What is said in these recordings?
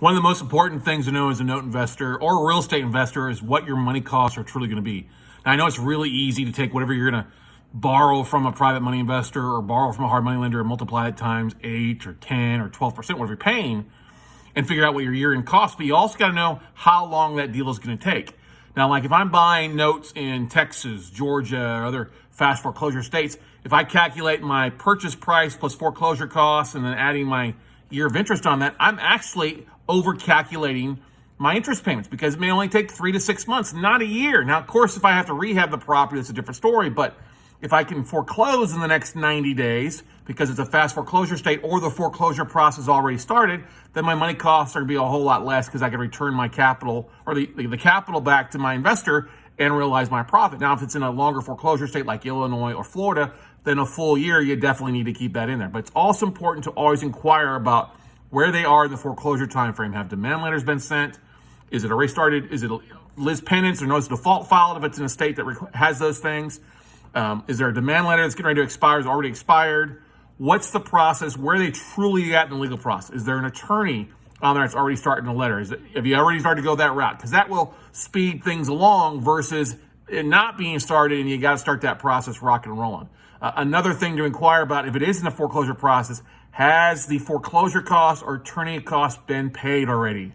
One of the most important things to know as a note investor or a real estate investor is what your money costs are truly going to be. Now, I know it's really easy to take whatever you're going to borrow from a private money investor or borrow from a hard money lender and multiply it times 8 or 10 or 12%, whatever you're paying, and figure out what your year-end cost. But you also got to know how long that deal is going to take. Now, like if I'm buying notes in Texas, Georgia, or other fast foreclosure states, if I calculate my purchase price plus foreclosure costs and then adding my year of interest on that, I'm actually over-calculating my interest payments because it may only take 3 to 6 months, not a year. Now, of course, if I have to rehab the property, that's a different story. But if I can foreclose in the next 90 days because it's a fast foreclosure state or the foreclosure process already started, then my money costs are going to be a whole lot less because I can return my capital or the capital back to my investor and realize my profit. Now, if it's in a longer foreclosure state like Illinois or Florida, then a full year, you definitely need to keep that in there. But it's also important to always inquire about where they are in the foreclosure time frame. Have demand letters been sent? Is it already started? Is it Liz pendants or notice of default filed if it's in a state that has those things? Is there a demand letter that's getting ready to expire, is already expired? What's the process? Where are they truly at in the legal process? Is there an attorney on there that's already starting a letter? Have you already started to go that route? Because that will speed things along versus it not being started and you got to start that process rocking and rolling. Another thing to inquire about, if it is in the foreclosure process, has the foreclosure costs or attorney costs been paid already?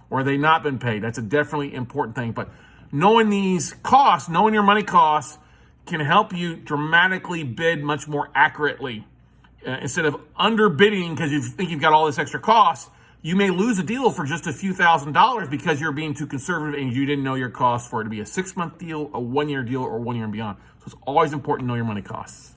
Or have they not been paid? That's a definitely important thing. But knowing these costs, knowing your money costs, can help you dramatically bid much more accurately. Instead of underbidding because you think you've got all this extra cost, you may lose a deal for just a few $1,000s because you're being too conservative and you didn't know your costs for it to be a 6-month deal, a 1-year deal, or 1 year and beyond. So it's always important to know your money costs.